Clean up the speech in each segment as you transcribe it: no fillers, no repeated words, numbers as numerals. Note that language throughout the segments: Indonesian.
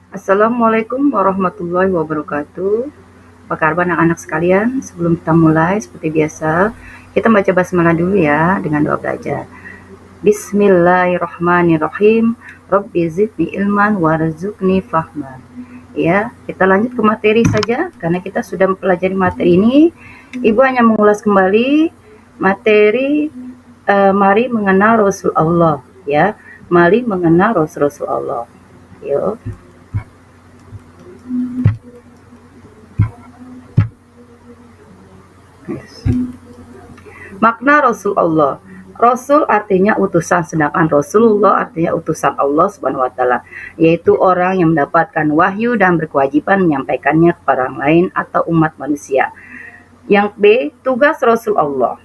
Assalamualaikum warahmatullahi wabarakatuh. Apa kabar anak-anak sekalian? Sebelum kita mulai, seperti biasa, kita baca basmalah dulu ya dengan doa belajar. Bismillahirrahmanirrahim. Rabbi zidni ilman warzuqni fahman. Ya, kita lanjut ke materi saja karena kita sudah mempelajari materi ini. Ibu hanya mengulas kembali materi mari mengenal Rasul Allah ya. Mari mengenal Rasul Allah. Yuk. Makna Rasul Allah. Rasul artinya utusan, sedangkan Rasulullah artinya utusan Allah Subhanahu wa taala, yaitu orang yang mendapatkan wahyu dan berkewajiban menyampaikannya kepada orang lain atau umat manusia. Yang B, tugas Rasul Allah.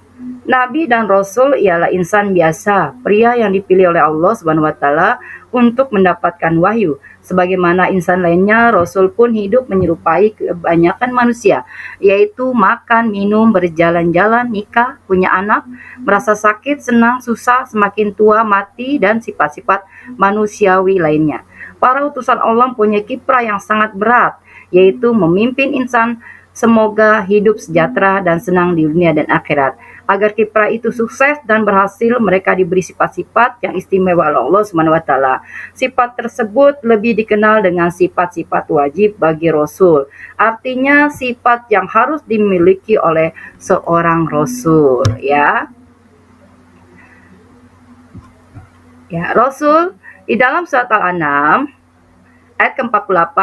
Nabi dan Rasul ialah insan biasa, pria yang dipilih oleh Allah Subhanahu wa taala untuk mendapatkan wahyu. Sebagaimana insan lainnya, Rasul pun hidup menyerupai kebanyakan manusia, yaitu makan, minum, berjalan-jalan, nikah, punya anak, merasa sakit, senang, susah, semakin tua, mati, dan sifat-sifat manusiawi lainnya. Para utusan Allah punya kiprah yang sangat berat, yaitu memimpin insan semoga hidup sejahtera dan senang di dunia dan akhirat. Agar kiprah itu sukses dan berhasil, mereka diberi sifat-sifat yang istimewa oleh Allah Subhanahu wa taala. Sifat tersebut lebih dikenal dengan sifat-sifat wajib bagi Rasul. Artinya sifat yang harus dimiliki oleh seorang Rasul, ya. Ya, Rasul di dalam surat Al-An'am ayat ke-48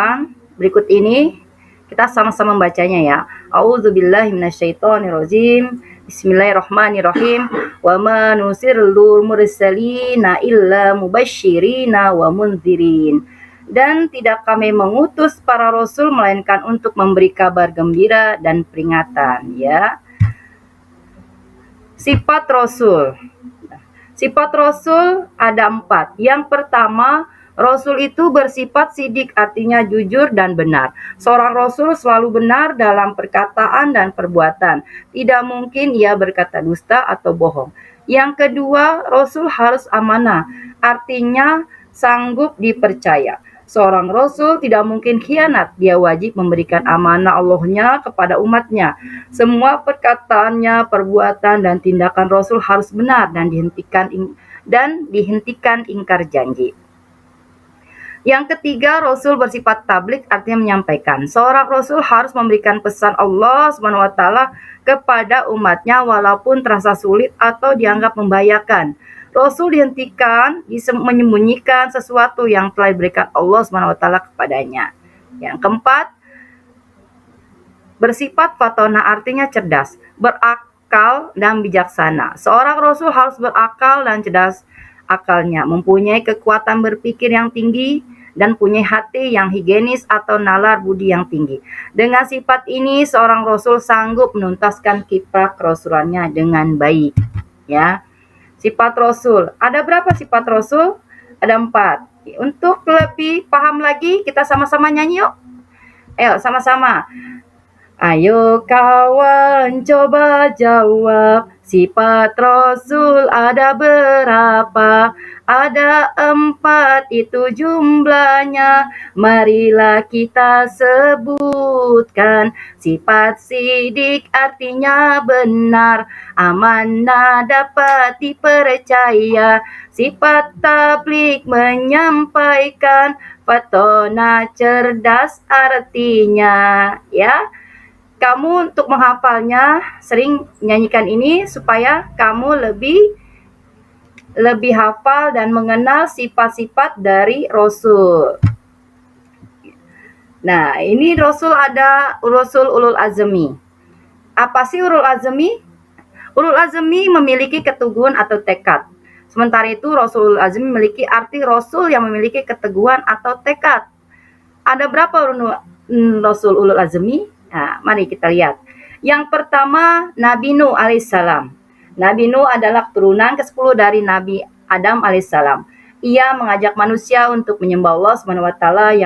berikut ini kita sama-sama membacanya ya. A'udzubillahi minasyaitonirrajim. Bismillahirrahmanirrahim. Wa ma nusirul mursalina illa mubasysyirina wa mundzirin. Dan tidak kami mengutus para rasul melainkan untuk memberi kabar gembira dan peringatan, ya. Sifat Rasul. Sifat Rasul ada 4. Yang pertama, Rasul itu bersifat sidik, artinya jujur dan benar. Seorang Rasul selalu benar dalam perkataan dan perbuatan. Tidak mungkin ia berkata dusta atau bohong. Yang kedua, Rasul harus amanah, artinya sanggup dipercaya. Seorang Rasul tidak mungkin khianat, dia wajib memberikan amanah Allahnya kepada umatnya. Semua perkataannya, perbuatan, dan tindakan Rasul harus benar dan dihentikan ingkar janji. Yang ketiga, Rasul bersifat tablik, artinya menyampaikan. Seorang Rasul harus memberikan pesan Allah Subhanahu wa taala kepada umatnya walaupun terasa sulit atau dianggap membahayakan. Rasul dihentikan menyembunyikan sesuatu yang telah diberikan Allah Subhanahu wa taala kepadanya. Yang keempat, bersifat fatona, artinya cerdas, berakal dan bijaksana. Seorang Rasul harus berakal dan cerdas akalnya, mempunyai kekuatan berpikir yang tinggi, dan punya hati yang higienis atau nalar budi yang tinggi. Dengan sifat ini, seorang Rasul sanggup menuntaskan kiprah kerasulannya dengan baik. Ya, sifat Rasul. Ada berapa sifat Rasul? Ada 4. Untuk lebih paham lagi, kita sama-sama nyanyi yuk. Ayo, sama-sama. Ayo kawan coba jawab, sifat Rasul ada berapa? Ada 4 itu jumlahnya, marilah kita sebutkan. Sifat sidik artinya benar, amanah dapat dipercaya. Sifat tablik menyampaikan, fatona cerdas artinya, ya. Kamu untuk menghafalnya sering nyanyikan ini supaya kamu lebih hafal dan mengenal sifat-sifat dari Rasul. Nah, ini Rasul ada Rasul Ulul Azmi. Apa sih Ulul Azmi? Ulul Azmi memiliki keteguhan atau tekad. Sementara itu Rasul Ulul Azmi memiliki arti Rasul yang memiliki keteguhan atau tekad. Ada berapa Rasul Ulul Azmi? Nah, mari kita lihat. Yang pertama, Nabi Nuh alaihissalam. Nabi Nuh adalah keturunan ke-10 dari Nabi Adam alaihissalam. Ia mengajak manusia untuk menyembah Allah Subhanahu wa taala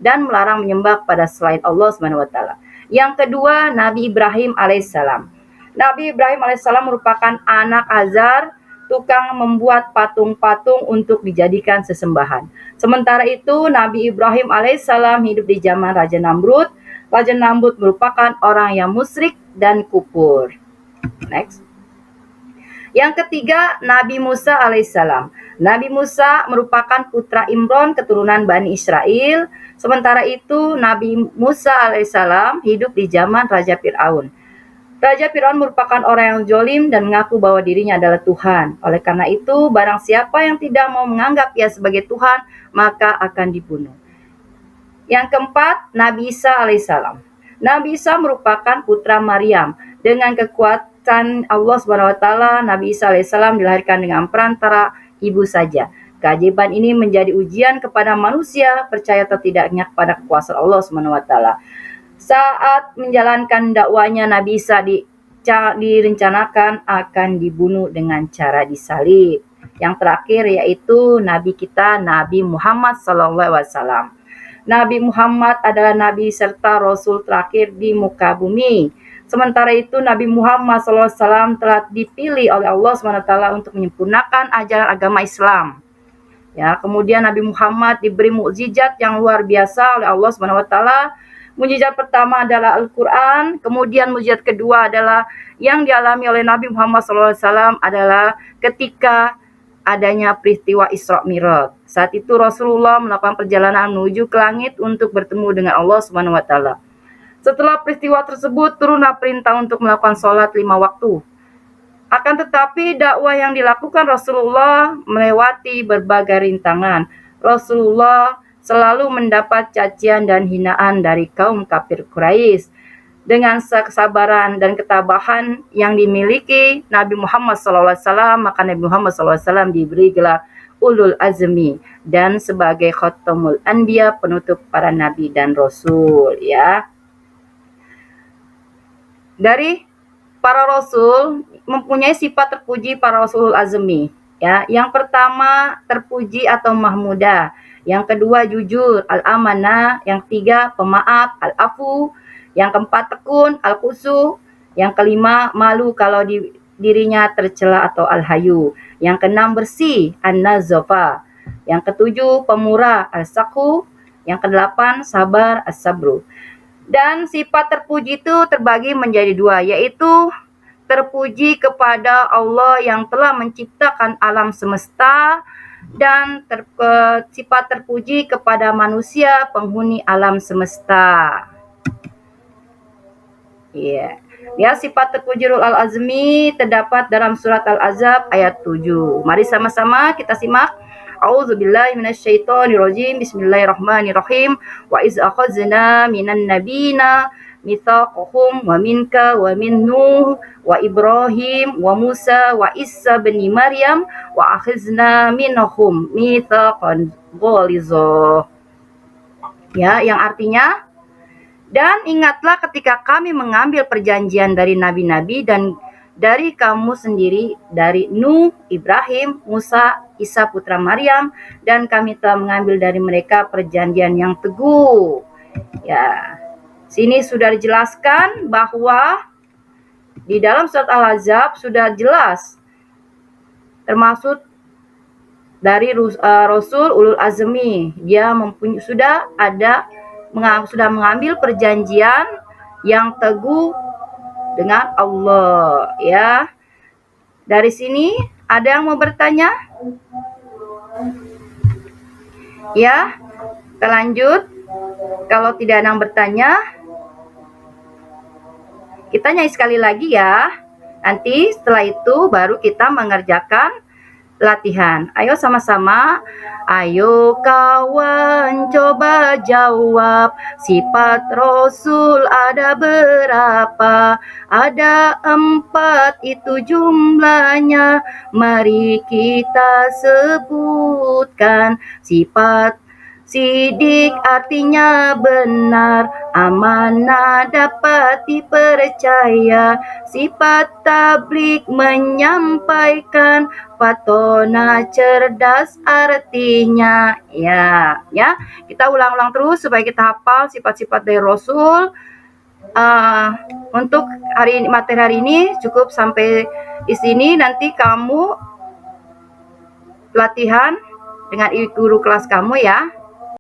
dan melarang menyembah kepada selain Allah Subhanahu wa taala. Yang kedua, Nabi Ibrahim alaihissalam. Nabi Ibrahim alaihissalam merupakan anak Azar, tukang membuat patung-patung untuk dijadikan sesembahan. Sementara itu, Nabi Ibrahim alaihissalam hidup di zaman Raja Namrud. Raja Namrud merupakan orang yang musyrik dan kufur. Next. Yang ketiga, Nabi Musa alaihissalam. Nabi Musa merupakan putra Imron keturunan Bani Israel. Sementara itu, Nabi Musa alaihissalam hidup di zaman Raja Fir'aun. Raja Fir'aun merupakan orang yang zolim dan mengaku bahwa dirinya adalah Tuhan. Oleh karena itu, barang siapa yang tidak mau menganggap ia sebagai Tuhan, maka akan dibunuh. Yang keempat, Nabi Isa alaihissalam. Nabi Isa merupakan putra Maryam. Dengan kekuatan Allah SWT, Nabi Isa alaihissalam dilahirkan dengan perantara ibu saja. Keajaiban ini menjadi ujian kepada manusia, percaya atau tidaknya kepada kekuasaan Allah SWT. Saat menjalankan dakwanya, Nabi Isa direncanakan akan dibunuh dengan cara disalib. Yang terakhir yaitu Nabi kita, Nabi Muhammad SAW. Nabi Muhammad adalah Nabi serta Rasul terakhir di muka bumi. Sementara itu, Nabi Muhammad SAW telah dipilih oleh Allah SWT untuk menyempurnakan ajaran agama Islam. Ya, kemudian Nabi Muhammad diberi mukjizat yang luar biasa oleh Allah SWT. Mukjizat pertama adalah Al-Quran, kemudian mukjizat kedua adalah yang dialami oleh Nabi Muhammad SAW adalah ketika adanya peristiwa Isra Mi'raj. Saat itu Rasulullah melakukan perjalanan menuju ke langit untuk bertemu dengan Allah SWT. Setelah peristiwa tersebut, turunlah perintah untuk melakukan sholat 5 waktu. Akan tetapi dakwah yang dilakukan Rasulullah melewati berbagai rintangan. Rasulullah selalu mendapat cacian dan hinaan dari kaum kafir Quraisy. Dengan kesabaran dan ketabahan yang dimiliki Nabi Muhammad SAW, maka Nabi Muhammad SAW diberi gelar Ulul Azmi dan sebagai Khatamul Anbiya, penutup para nabi dan rasul. Ya, dari para rasul mempunyai sifat terpuji para Rasulul Azmi. Ya, yang pertama terpuji atau mahmudah, yang kedua jujur, al-amanah, yang ketiga pemaaf, al-afu, yang keempat tekun, al-qusu, yang kelima malu kalau dirinya tercela atau al-hayu, yang keenam bersih, an-nazafa, yang ketujuh pemurah, al-saku, yang kedelapan sabar, as-sabru. Dan sifat terpuji itu terbagi menjadi dua, yaitu terpuji kepada Allah yang telah menciptakan alam semesta, dan sifat terpuji kepada manusia penghuni alam semesta. Ya, sifat terpuji Ulul Azmi terdapat dalam surat Al-Ahzab ayat 7. Mari sama-sama kita simak. A'udzubillahi minasyaitonirrajim. Bismillahirrahmanirrahim. Wa iz akhadna minan nabiyina mitsaqahum wa minka wa min Nuh wa Ibrahim wa Musa wa Isa bin Maryam wa akhadna minhum mitsaqan ghalidha. Ya, yang artinya, dan ingatlah ketika kami mengambil perjanjian dari nabi-nabi dan dari kamu sendiri, dari Nuh, Ibrahim, Musa, Isa putra Maryam, dan kami telah mengambil dari mereka perjanjian yang teguh. Ya, sini sudah dijelaskan bahwa di dalam surat Al-Ahzab sudah jelas, termasuk dari Rasul Ulul Azmi, dia sudah mengambil perjanjian yang teguh dengan Allah. Ya, dari sini ada yang mau bertanya? Ya, kita lanjut. Kalau tidak ada yang bertanya, kita nyanyi sekali lagi ya. Nanti setelah itu baru kita mengerjakan latihan. Ayo sama-sama. Ayo kawan coba jawab, sifat Rasul ada berapa? Ada 4 itu jumlahnya. Mari kita sebutkan. Sifat sidik artinya benar, amanah dapat dipercaya. Sifat tabligh menyampaikan, fatona cerdas artinya. Ya, kita ulang-ulang terus supaya kita hafal sifat-sifat dari Rasul. Untuk materi hari ini cukup sampai di sini. Nanti kamu latihan dengan guru kelas kamu ya.